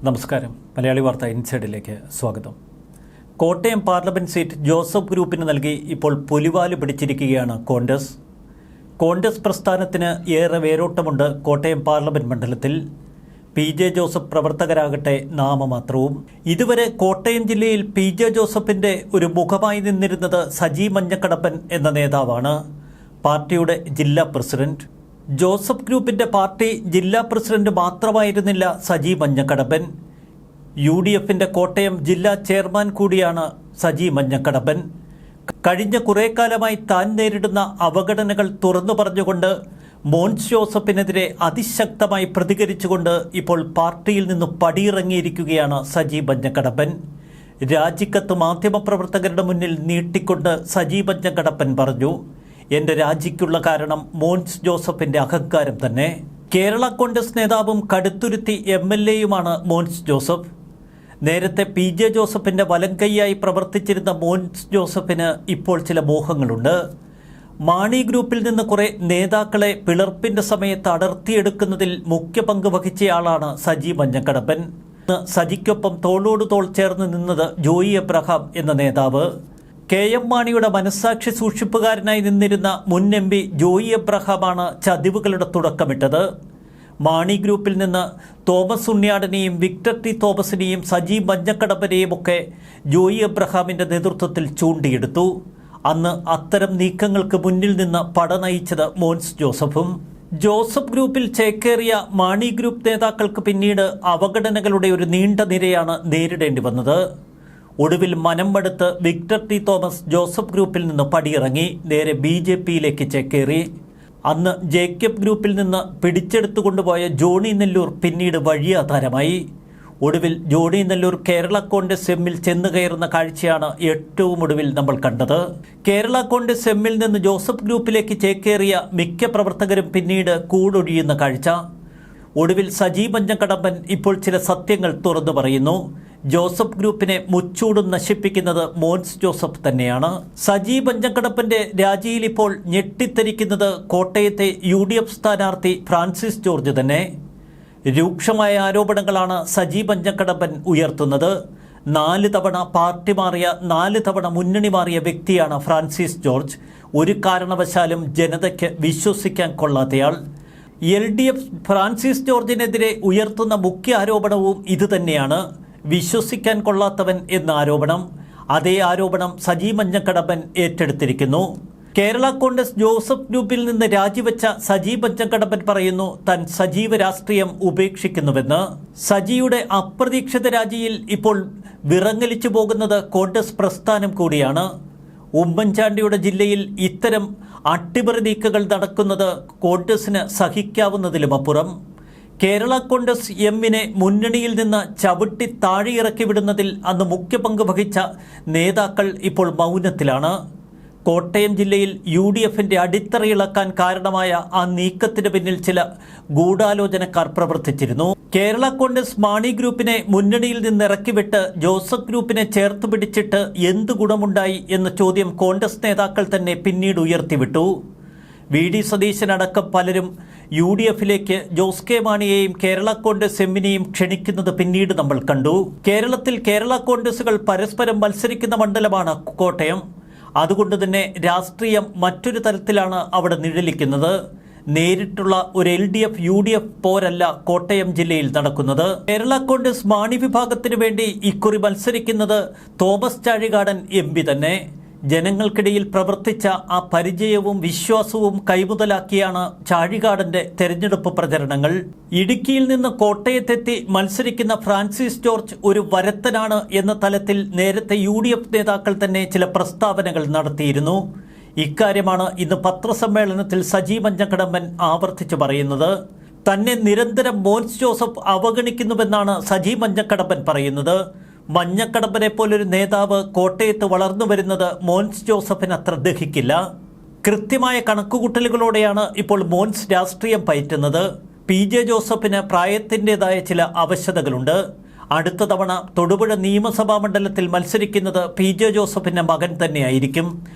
നമസ്കാരം. മലയാളി വാർത്ത ഇൻസൈഡിലേക്ക് സ്വാഗതം. കോട്ടയം പാർലമെന്റ് സീറ്റ് ജോസഫ് ഗ്രൂപ്പിന് നൽകി ഇപ്പോൾ പുലിവാല് പിടിച്ചിരിക്കുകയാണ് കോൺഗ്രസ്. കോൺഗ്രസ് പ്രസ്ഥാനത്തിന് ഏറെ വേരോട്ടമുണ്ട് കോട്ടയം പാർലമെന്റ് മണ്ഡലത്തിൽ. PJ ജോസഫ് പ്രവർത്തകരാകട്ടെ നാമമാത്രവും. ഇതുവരെ കോട്ടയം ജില്ലയിൽ PJ ജോസഫിൻ്റെ ഒരു മുഖമായി നിന്നിരുന്നത് സജി മഞ്ഞക്കടപ്പൻ എന്ന നേതാവാണ്, പാർട്ടിയുടെ ജില്ലാ പ്രസിഡന്റ്. ജോസഫ് ഗ്രൂപ്പിൻ്റെ പാർട്ടി ജില്ലാ പ്രസിഡന്റ് മാത്രമായിരുന്നില്ല സജി മഞ്ഞക്കടപ്പൻ. UDFിൻ്റെ കോട്ടയം ജില്ലാ ചെയർമാൻ കൂടിയാണ് സജി മഞ്ഞക്കടപ്പൻ. കഴിഞ്ഞ കുറേ കാലമായി താൻ നേരിടുന്ന അവഗണനകൾ തുറന്നു പറഞ്ഞുകൊണ്ട് മോൻസ് ജോസഫിനെതിരെ അതിശക്തമായി പ്രതികരിച്ചുകൊണ്ട് ഇപ്പോൾ പാർട്ടിയിൽ നിന്ന് പടിയിറങ്ങിയിരിക്കുകയാണ് സജി മഞ്ഞക്കടപ്പൻ. രാജിക്കത്ത് മാധ്യമപ്രവർത്തകരുടെ മുന്നിൽ നീട്ടിക്കൊണ്ട് സജി മഞ്ഞക്കടപ്പൻ പറഞ്ഞു, എൻ്റെ രാജിക്കുള്ള കാരണം മോൻസ് ജോസഫിൻ്റെ അഹങ്കാരം തന്നെ. കേരള കോൺഗ്രസ് നേതാവും കടുത്തുരുത്തി MLAയുമാണ് മോൻസ് ജോസഫ്. നേരത്തെ PJ ജോസഫിൻ്റെ വലങ്കൈയായി പ്രവർത്തിച്ചിരുന്ന മോൻസ് ജോസഫിന് ഇപ്പോൾ ചില മോഹങ്ങളുണ്ട്. മാണി ഗ്രൂപ്പിൽ നിന്ന് കുറേ നേതാക്കളെ പിളർപ്പിൻ്റെ സമയത്ത് അടർത്തിയെടുക്കുന്നതിൽ മുഖ്യ പങ്ക് വഹിച്ചയാളാണ് സജി മഞ്ഞക്കടപ്പൻ. സജിക്കൊപ്പം തോളോട് തോൾ ചേർന്ന് നിന്നത് ജോയി എബ്രഹാം എന്ന നേതാവ്. KM മാണിയുടെ മനസ്സാക്ഷി സൂക്ഷിപ്പുകാരനായി നിന്നിരുന്ന മുൻ MP ജോയി എബ്രഹാമാണ് ചതിവുകളുടെ തുടക്കമിട്ടത്. മാണി ഗ്രൂപ്പിൽ നിന്ന് തോമസ് ഉണ്ണിയാടനെയും വിക്ടർ T തോമസിനെയും സജി മഞ്ഞക്കടപ്പനെയും ഒക്കെ ജോയി എബ്രഹാമിൻ്റെ നേതൃത്വത്തിൽ ചൂണ്ടിയെടുത്തു. അന്ന് അത്തരം നീക്കങ്ങൾക്ക് മുന്നിൽ നിന്ന് പട നയിച്ചത് മോൻസ് ജോസഫും. ജോസഫ് ഗ്രൂപ്പിൽ ചേക്കേറിയ മാണി ഗ്രൂപ്പ് നേതാക്കൾക്ക് പിന്നീട് അവഗണനകളുടെ ഒരു നീണ്ട നിരയാണ് നേരിടേണ്ടി വന്നത്. ഒടുവിൽ മനം മടുത്ത് വിക്ടർ T തോമസ് ജോസഫ് ഗ്രൂപ്പിൽ നിന്ന് പടിയിറങ്ങി നേരെ BJPയിലേക്ക് ചേക്കേറി. അന്ന് ജേക്കബ് ഗ്രൂപ്പിൽ നിന്ന് പിടിച്ചെടുത്തു കൊണ്ടുപോയ ജോണി നെല്ലൂർ പിന്നീട് വഴിയാധാരമായി. ഒടുവിൽ ജോണി നെല്ലൂർ കേരള കോൺഗ്രസ് എമ്മിൽ ചെന്ന് കയറുന്ന കാഴ്ചയാണ് ഏറ്റവും ഒടുവിൽ നമ്മൾ കണ്ടത്. കേരള കോൺഗ്രസ് എമ്മിൽ നിന്ന് ജോസഫ് ഗ്രൂപ്പിലേക്ക് ചേക്കേറിയ മിക്ക പ്രവർത്തകരും പിന്നീട് കൂടൊഴിയുന്ന കാഴ്ച. ഒടുവിൽ സജി മഞ്ഞക്കടപ്പൻ ഇപ്പോൾ ചില സത്യങ്ങൾ തുറന്നു പറയുന്നു. ജോസഫ് ഗ്രൂപ്പിനെ മുച്ചൂടും നശിപ്പിക്കുന്നത് മോൻസ് ജോസഫ് തന്നെയാണ്. സജി മഞ്ഞക്കടപ്പൻ്റെ രാജിയിൽ ഇപ്പോൾ ഞെട്ടിത്തരിക്കുന്നത് കോട്ടയത്തെ UDF സ്ഥാനാർത്ഥി ഫ്രാൻസിസ് ജോർജ് തന്നെ. രൂക്ഷമായ ആരോപണങ്ങളാണ് സജി മഞ്ഞക്കടപ്പൻ ഉയർത്തുന്നത്. 4 തവണ പാർട്ടി മാറിയ 4 തവണ മുന്നണി മാറിയ വ്യക്തിയാണ് ഫ്രാൻസിസ് ജോർജ്. ഒരു കാരണവശാലും ജനതയ്ക്ക് വിശ്വസിക്കാൻ കൊള്ളാത്തയാൾ. LDF ഫ്രാൻസിസ് ജോർജിനെതിരെ ഉയർത്തുന്ന മുഖ്യ ആരോപണവും ഇതുതന്നെയാണ്, വിശ്വസിക്കാൻ കൊള്ളാത്തവൻ എന്ന ആരോപണം. അതേ ആരോപണം സജി മഞ്ഞക്കടപ്പൻ ഏറ്റെടുത്തിരിക്കുന്നു. കേരള കോൺഗ്രസ് ജോസഫ് ഗ്രൂപ്പിൽ നിന്ന് രാജിവെച്ച സജി മഞ്ഞക്കടപ്പൻ പറയുന്നു താൻ സജീവ രാഷ്ട്രീയം ഉപേക്ഷിക്കുന്നുവെന്ന്. സജിയുടെ അപ്രതീക്ഷിത രാജിയിൽ ഇപ്പോൾ വിറങ്ങലിച്ചു പോകുന്നത് കോൺഗ്രസ് പ്രസ്ഥാനം കൂടിയാണ്. ഉമ്മൻചാണ്ടിയുടെ ജില്ലയിൽ ഇത്തരം അട്ടിമറി നീക്കങ്ങൾ നടക്കുന്നത് കോൺഗ്രസിന് സഹിക്കാവുന്നതിലുമപ്പുറം. കേരള കോൺഗ്രസ് എമ്മിനെ മുന്നണിയിൽ നിന്ന് ചവിട്ടി താഴെയിറക്കി വിടുന്നതിൽ അന്ന് മുഖ്യ പങ്ക് വഹിച്ച നേതാക്കൾ ഇപ്പോൾ മൗനത്തിലാണ്. കോട്ടയം ജില്ലയിൽ UDFിൻ്റെ അടിത്തറയിളക്കാൻ കാരണമായ ആ നീക്കത്തിന് പിന്നിൽ ചില ഗൂഢാലോചനക്കാർ പ്രവർത്തിച്ചിരുന്നു. കേരള കോൺഗ്രസ് മാണി ഗ്രൂപ്പിനെ മുന്നണിയിൽ നിന്ന് ഇറക്കിവിട്ട് ജോസഫ് ഗ്രൂപ്പിനെ ചേർത്ത് പിടിച്ചിട്ട് എന്ത് ഗുണമുണ്ടായി എന്ന ചോദ്യം കോൺഗ്രസ് നേതാക്കൾ തന്നെ പിന്നീട് ഉയർത്തിവിട്ടു. VD സതീശനടക്കം പലരും UDFിലേക്ക് ജോസ് കെ മാണിയെയും കേരള കോൺഗ്രസ് എമ്മിനെയും ക്ഷണിക്കുന്നത് പിന്നീട് നമ്മൾ കണ്ടു. കേരളത്തിൽ കേരള കോൺഗ്രസുകൾ പരസ്പരം മത്സരിക്കുന്ന മണ്ഡലമാണ് കോട്ടയം. അതുകൊണ്ട് തന്നെ രാഷ്ട്രീയം മറ്റൊരു തരത്തിലാണ് അവിടെ നിഴലിക്കുന്നത്. നേരിട്ടുള്ള ഒരു LDF UDF പോരല്ല കോട്ടയം ജില്ലയിൽ നടക്കുന്നത്. കേരള കോൺഗ്രസ് മാണി വിഭാഗത്തിന് വേണ്ടി ഇക്കുറി മത്സരിക്കുന്നത് തോമസ് ചാഴികാടൻ MP തന്നെ. ജനങ്ങൾക്കിടയിൽ പ്രവർത്തിച്ച ആ പരിചയവും വിശ്വാസവും കൈമുതലാക്കിയാണ് ചാഴികാടൻ്റെ തെരഞ്ഞെടുപ്പ് പ്രചരണങ്ങൾ. ഇടുക്കിയിൽ നിന്ന് കോട്ടയത്തെത്തി മത്സരിക്കുന്ന ഫ്രാൻസിസ് ജോർജ് ഒരു വരത്തനാണ് എന്ന തലത്തിൽ നേരത്തെ UDF നേതാക്കൾ തന്നെ ചില പ്രസ്താവനകൾ നടത്തിയിരുന്നു. ഇക്കാര്യമാണ് ഇന്ന് പത്രസമ്മേളനത്തിൽ സജി മഞ്ഞക്കടപ്പൻ ആവർത്തിച്ചു പറയുന്നത്. തന്നെ നിരന്തരം മോൻസ് ജോസഫ് അവഗണിക്കുന്നുവെന്നാണ് സജി മഞ്ഞക്കടപ്പൻ പറയുന്നത്. മഞ്ഞക്കടപ്പനെ പോലൊരു നേതാവ് കോട്ടയത്ത് വളർന്നു വരുന്നത് മോൻസ് ജോസഫിന് അത്ര ദഹിക്കില്ല. കൃത്യമായ കണക്കുകൂട്ടലുകളോടെയാണ് ഇപ്പോൾ മോൻസ് രാഷ്ട്രീയം പയറ്റുന്നത്. PJ ജോസഫിന് പ്രായത്തിൻ്റെതായ ചില അവശതകളുണ്ട്. അടുത്ത തവണ തൊടുപുഴ നിയമസഭാ മണ്ഡലത്തിൽ മത്സരിക്കുന്നത് PJ ജോസഫിൻ്റെ മകൻ തന്നെയായിരിക്കും.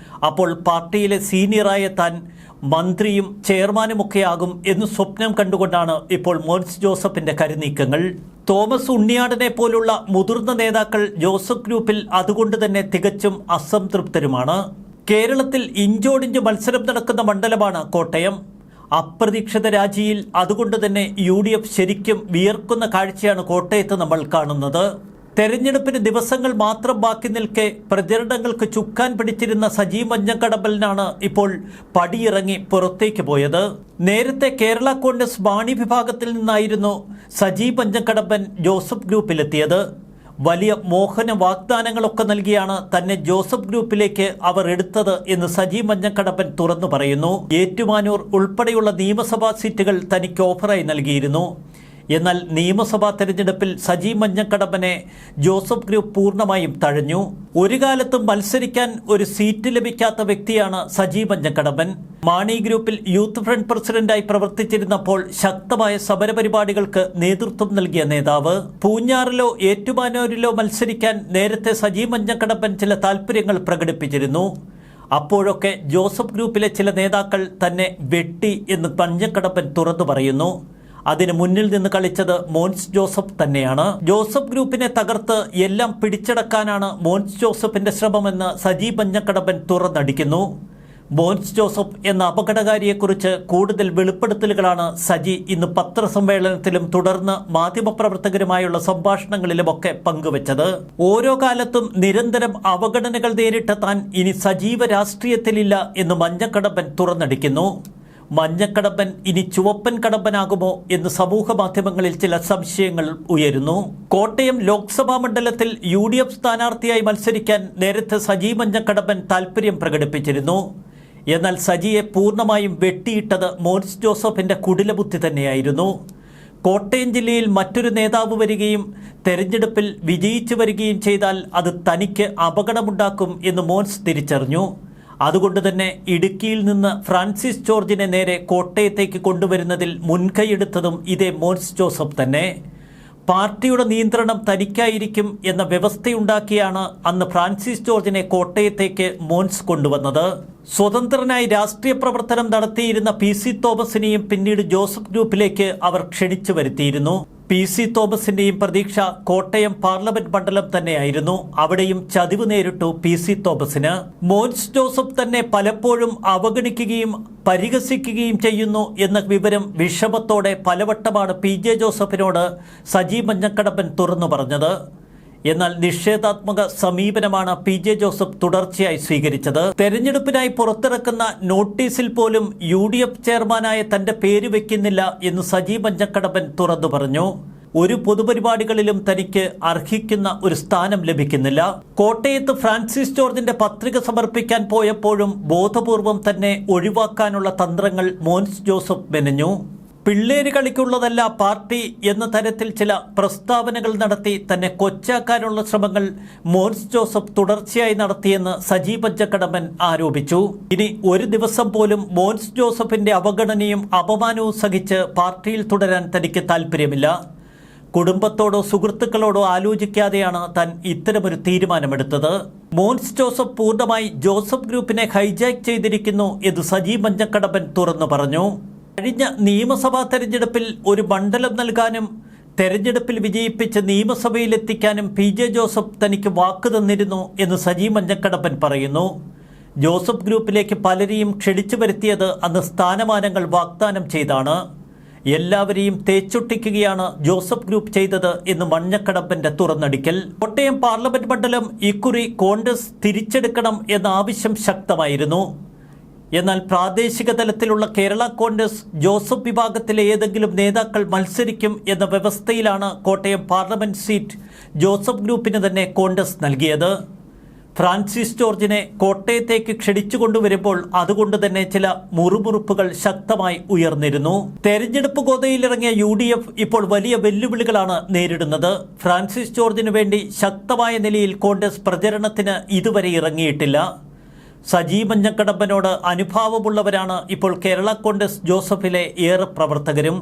അപ്പോൾ പാർട്ടിയിലെ സീനിയറായ താൻ മന്ത്രിയും ചെയർമാനുമൊക്കെയാകും എന്ന് സ്വപ്നം കണ്ടുകൊണ്ടാണ് ഇപ്പോൾ മോൻസ് ജോസഫിൻ്റെ കരുനീക്കങ്ങൾ. തോമസ് ഉണ്ണിയാടനെ പോലുള്ള മുതിർന്ന നേതാക്കൾ ജോസഫ് ഗ്രൂപ്പിൽ അതുകൊണ്ട് തന്നെ തികച്ചും അസംതൃപ്തരുമാണ്. കേരളത്തിൽ ഇഞ്ചോടിഞ്ച് മത്സരം നടക്കുന്ന മണ്ഡലമാണ് കോട്ടയം. അപ്രതീക്ഷിത രാജിയിൽ അതുകൊണ്ട് തന്നെ UDF ശരിക്കും വിയർക്കുന്ന കാഴ്ചയാണ് കോട്ടയത്ത് നമ്മൾ കാണുന്നത്. തെരഞ്ഞെടുപ്പിന് ദിവസങ്ങൾ മാത്രം ബാക്കി നിൽക്കെ പ്രചരണങ്ങൾക്ക് ചുക്കാൻ പിടിച്ചിരുന്ന സജി മഞ്ഞക്കടമ്പലിനാണ് ഇപ്പോൾ പടിയിറങ്ങി പുറത്തേക്ക് പോയത്. നേരത്തെ കേരള കോൺഗ്രസ് മാണി വിഭാഗത്തിൽ നിന്നായിരുന്നു സജി മഞ്ഞക്കടമ്പൻ ജോസഫ് ഗ്രൂപ്പിലെത്തിയത്. വലിയ മോഹന വാഗ്ദാനങ്ങളൊക്കെ നൽകിയാണ് തന്നെ ജോസഫ് ഗ്രൂപ്പിലേക്ക് അവർ എടുത്തത് എന്ന് സജി മഞ്ഞക്കടമ്പൻ തുറന്നു പറയുന്നു. ഏറ്റുമാനൂർ ഉൾപ്പെടെയുള്ള നിയമസഭാ സീറ്റുകൾ തനിക്ക് ഓഫറായി നൽകിയിരുന്നു. എന്നാൽ നിയമസഭാ തെരഞ്ഞെടുപ്പിൽ സജി മഞ്ഞക്കടമ്പനെ ജോസഫ് ഗ്രൂപ്പ് പൂർണ്ണമായും തഴഞ്ഞു. ഒരു കാലത്തും മത്സരിക്കാൻ ഒരു സീറ്റ് ലഭിക്കാത്ത വ്യക്തിയാണ് സജി മഞ്ഞക്കടമ്പൻ. മാണി ഗ്രൂപ്പിൽ യൂത്ത് ഫ്രണ്ട് പ്രസിഡന്റായി പ്രവർത്തിച്ചിരുന്നപ്പോൾ ശക്തമായ സമരപരിപാടികൾക്ക് നേതൃത്വം നൽകിയ നേതാവ്. പൂഞ്ഞാറിലോ ഏറ്റുമാനൂരിലോ മത്സരിക്കാൻ നേരത്തെ സജി മഞ്ഞക്കടമ്പൻ ചില താല്പര്യങ്ങൾ പ്രകടിപ്പിച്ചിരുന്നു. അപ്പോഴൊക്കെ ജോസഫ് ഗ്രൂപ്പിലെ ചില നേതാക്കൾ തന്നെ വെട്ടി എന്ന് മഞ്ഞക്കടമ്പൻ തുറന്നു പറയുന്നു. അതിന് മുന്നിൽ നിന്ന് കളിച്ചത് മോൻസ് ജോസഫ് തന്നെയാണ്. ജോസഫ് ഗ്രൂപ്പിനെ തകർത്ത് എല്ലാം പിടിച്ചടക്കാനാണ് മോൻസ് ജോസഫിന്റെ ശ്രമമെന്ന് സജി മഞ്ഞക്കടമ്പൻ തുറന്നടിക്കുന്നു. മോൻസ് ജോസഫ് എന്ന അപകടകാരിയെക്കുറിച്ച് കൂടുതൽ വെളിപ്പെടുത്തലുകളാണ് സജി ഇന്ന് പത്രസമ്മേളനത്തിലും തുടർന്ന് മാധ്യമപ്രവർത്തകരുമായുള്ള സംഭാഷണങ്ങളിലുമൊക്കെ പങ്കുവച്ചത്. ഓരോ കാലത്തും നിരന്തരം അവഗണനകൾ നേരിട്ട താൻ ഇനി സജീവ രാഷ്ട്രീയത്തിലില്ല എന്ന് മഞ്ഞക്കടമ്പൻ തുറന്നടിക്കുന്നു. മഞ്ഞക്കടമ്പൻ ഇനി ചുവപ്പൻ കടമ്പനാകുമോ എന്ന് സമൂഹ മാധ്യമങ്ങളിൽ ചില സംശയങ്ങൾ ഉയരുന്നു. കോട്ടയം ലോക്സഭാ മണ്ഡലത്തിൽ UDF സ്ഥാനാർത്ഥിയായി മത്സരിക്കാൻ നേരത്തെ സജി മഞ്ഞക്കടമ്പൻ താൽപ്പര്യം പ്രകടിപ്പിച്ചിരുന്നു. എന്നാൽ സജിയെ പൂർണ്ണമായും വെട്ടിയിട്ടത് മോൻസ് ജോസഫിന്റെ കുടിലബുദ്ധി തന്നെയായിരുന്നു. കോട്ടയം ജില്ലയിൽ മറ്റൊരു നേതാവ് വരികയും തെരഞ്ഞെടുപ്പിൽ വിജയിച്ചു വരികയും ചെയ്താൽ അത് തനിക്ക് അപകടമുണ്ടാക്കും എന്ന് മോൻസ് തിരിച്ചറിഞ്ഞു. അതുകൊണ്ട് തന്നെ ഇടുക്കിയിൽ നിന്ന് ഫ്രാൻസിസ് ജോർജിനെ നേരെ കോട്ടയത്തേക്ക് കൊണ്ടുവരുന്നതിൽ മുൻകൈയെടുത്തതും ഇതേ മോൻസ് ജോസഫ് തന്നെ. പാർട്ടിയുടെ നിയന്ത്രണം തനിക്കായിരിക്കും എന്ന വ്യവസ്ഥയുണ്ടാക്കിയാണ് അന്ന് ഫ്രാൻസിസ് ജോർജിനെ കോട്ടയത്തേക്ക് മോൻസ് കൊണ്ടുവന്നത്. സ്വതന്ത്രനായി രാഷ്ട്രീയ പ്രവർത്തനം നടത്തിയിരുന്ന PC തോമസിനെയും പിന്നീട് ജോസഫ് ഗ്രൂപ്പിലേക്ക് അവർ ക്ഷണിച്ചു വരുത്തിയിരുന്നു. PC തോമസിന്റെയും പ്രതീക്ഷ കോട്ടയം പാർലമെന്റ് മണ്ഡലം തന്നെയായിരുന്നു. അവിടെയും ചതിവ് നേരിട്ടു PC തോമസിന്. മോൻസ് ജോസഫ് തന്നെ പലപ്പോഴും അവഗണിക്കുകയും പരിഹസിക്കുകയും ചെയ്യുന്നു എന്ന വിവരം വിഷമത്തോടെ പലവട്ടമാണ് PJ ജോസഫിനോട് സജി മഞ്ഞക്കടമ്പൻ തുറന്നു പറഞ്ഞത്. എന്നാൽ നിഷേധാത്മക സമീപനമാണ് PJ ജോസഫ് തുടർച്ചയായി സ്വീകരിച്ചത്. തെരഞ്ഞെടുപ്പിനായി പുറത്തിറക്കുന്ന നോട്ടീസിൽ പോലും UDF ചെയർമാനായ തന്റെ പേര് വെക്കുന്നില്ല എന്ന് സജി മഞ്ഞക്കടമ്പൻ തുറന്നു പറഞ്ഞു. ഒരു പൊതുപരിപാടികളിലും തനിക്ക് അർഹിക്കുന്ന ഒരു സ്ഥാനം ലഭിക്കുന്നില്ല. കോട്ടയത്ത് ഫ്രാൻസിസ് ജോർജിന്റെ പത്രിക സമർപ്പിക്കാൻ പോയപ്പോഴും ബോധപൂർവം തന്നെ ഒഴിവാക്കാനുള്ള തന്ത്രങ്ങൾ മോൻസ് ജോസഫ് മെനഞ്ഞു. പിള്ളേര് കളിക്കുള്ളതല്ല പാർട്ടി എന്ന തരത്തിൽ ചില പ്രസ്താവനകൾ നടത്തി തന്നെ കൊച്ചാക്കാനുള്ള ശ്രമങ്ങൾ മോൻസ് ജോസഫ് തുടർച്ചയായി നടത്തിയെന്ന് സജി മഞ്ഞക്കടമ്പൻ ആരോപിച്ചു. ഇനി ഒരു ദിവസം പോലും മോൻസ് ജോസഫിന്റെ അവഗണനയും അപമാനവും സഹിച്ച് പാർട്ടിയിൽ തുടരാൻ തനിക്ക് താല്പര്യമില്ല. കുടുംബത്തോടോ സുഹൃത്തുക്കളോടോ ആലോചിക്കാതെയാണ് താൻ ഇത്തരമൊരു തീരുമാനമെടുത്തത്. മോൻസ് ജോസഫ് പൂർണ്ണമായി ജോസഫ് ഗ്രൂപ്പിനെ ഹൈജാക്ക് ചെയ്തിരിക്കുന്നു എന്ന് സജി മഞ്ഞക്കടമ്പൻ തുറന്നു പറഞ്ഞു. കഴിഞ്ഞ നിയമസഭാ തെരഞ്ഞെടുപ്പിൽ ഒരു മണ്ഡലം നൽകാനും തെരഞ്ഞെടുപ്പിൽ വിജയിപ്പിച്ച് നിയമസഭയിലെത്തിക്കാനും PJ ജോസഫ് തനിക്ക് വാക്ക് തന്നിരുന്നു എന്ന് സജി മഞ്ഞക്കടമ്പൻ പറയുന്നു. ജോസഫ് ഗ്രൂപ്പിലേക്ക് പലരെയും ക്ഷണിച്ചു വരുത്തിയത് അന്ന് സ്ഥാനമാനങ്ങൾ വാഗ്ദാനം ചെയ്താണ്. എല്ലാവരെയും തേച്ചൊട്ടിക്കുകയാണ് ജോസഫ് ഗ്രൂപ്പ് ചെയ്തത് എന്ന് മഞ്ഞക്കടമ്പന്റെ തുറന്നടിക്കൽ. കോട്ടയം പാർലമെന്റ് മണ്ഡലം ഇക്കുറി കോൺഗ്രസ് തിരിച്ചെടുക്കണം എന്ന ആവശ്യം ശക്തമായിരുന്നു. എന്നാൽ പ്രാദേശിക തലത്തിലുള്ള കേരള കോൺഗ്രസ് ജോസഫ് വിഭാഗത്തിലെ ഏതെങ്കിലും നേതാക്കൾ മത്സരിക്കും എന്ന വ്യവസ്ഥയിലാണ് കോട്ടയം പാർലമെന്റ് സീറ്റ് ജോസഫ് ഗ്രൂപ്പിന് തന്നെ കോൺഗ്രസ് നൽകിയത്. ഫ്രാൻസിസ് ജോർജിനെ കോട്ടയത്തേക്ക് ക്ഷണിച്ചുകൊണ്ടുവരുമ്പോൾ അതുകൊണ്ട് തന്നെ ചില മുറുമുറുപ്പുകൾ ശക്തമായി ഉയർന്നിരുന്നു. തെരഞ്ഞെടുപ്പ് ഗോതയിലിറങ്ങിയ UDF ഇപ്പോൾ വലിയ വെല്ലുവിളികളാണ് നേരിടുന്നത്. ഫ്രാൻസിസ് ജോർജിനു വേണ്ടി ശക്തമായ നിലയിൽ കോൺഗ്രസ് പ്രചരണത്തിന് ഇതുവരെ ഇറങ്ങിയിട്ടില്ല. സജി മഞ്ഞക്കടമ്പനോട് അനുഭാവമുള്ളവരാണ് ഇപ്പോൾ കേരള കോൺഗ്രസ് ജോസഫിലെ ഏറെ പ്രവർത്തകരും.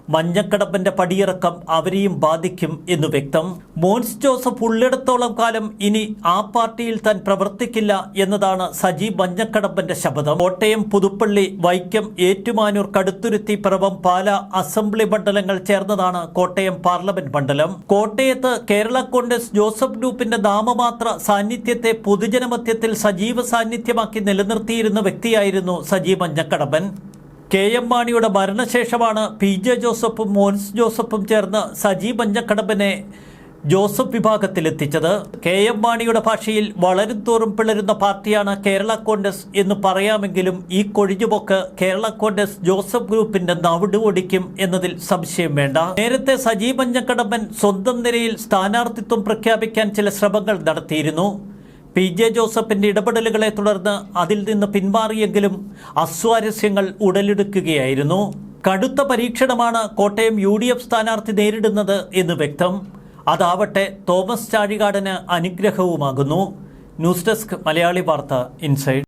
മഞ്ഞക്കടമ്പന്റെ പടിയിറക്കം അവരെയും ബാധിക്കും എന്നു വ്യക്തം. മോൻസ് ജോസഫ് ഉള്ളിടത്തോളം കാലം ഇനി ആ പാർട്ടിയിൽ താൻ പ്രവർത്തിക്കില്ല എന്നതാണ് സജി മഞ്ഞക്കടമ്പന്റെ ശപഥം. കോട്ടയം, പുതുപ്പള്ളി, വൈക്കം, ഏറ്റുമാനൂർ, കടുത്തുരുത്തി, പിറവം, പാല അസംബ്ലി മണ്ഡലങ്ങൾ ചേർന്നതാണ് കോട്ടയം പാർലമെന്റ് മണ്ഡലം. കോട്ടയത്ത് കേരള കോൺഗ്രസ് ജോസഫ് ഗ്രൂപ്പിന്റെ നാമമാത്ര സാന്നിധ്യത്തെ പൊതുജനമധ്യത്തിൽ സജീവ സാന്നിധ്യമാക്കി നിലനിർത്തിയിരുന്ന വ്യക്തിയായിരുന്നു സജി മഞ്ഞക്കടമ്പൻ. KM മാണിയുടെ മരണശേഷമാണ് PJ ജോസഫും മോൻസ് ജോസഫും ചേർന്ന് സജി മഞ്ഞക്കടമ്പനെ ജോസഫ് വിഭാഗത്തിലെത്തിച്ചത്. KM മാണിയുടെ ഭാഷയിൽ വളരും തോറും പിളരുന്ന പാർട്ടിയാണ് കേരള കോൺഗ്രസ് എന്ന് പറയാമെങ്കിലും ഈ കൊഴിഞ്ഞുപോക്ക് കേരള കോൺഗ്രസ് ജോസഫ് ഗ്രൂപ്പിന്റെ നവിട് ഒടിക്കും എന്നതിൽ സംശയം വേണ്ട. നേരത്തെ സജി മഞ്ഞക്കടമ്പൻ സ്വന്തം നിരയിൽ സ്ഥാനാർത്ഥിത്വം പ്രഖ്യാപിക്കാൻ ചില ശ്രമങ്ങൾ നടത്തിയിരുന്നു. PJ ജോസഫിന്റെ ഇടപെടലുകളെ തുടർന്ന് അതിൽ നിന്ന് പിന്മാറിയെങ്കിലും അസ്വാരസ്യങ്ങൾ ഉടലെടുക്കുകയായിരുന്നു. കടുത്ത പരീക്ഷണമാണ് കോട്ടയം UDF സ്ഥാനാർത്ഥി നേരിടുന്നത് എന്ന് വ്യക്തം. അതാവട്ടെ Thomas Chazhikadan അനുഗ്രഹവുമാകുന്നു. News desk Malayali വാർത്ത ഇൻസൈഡ്.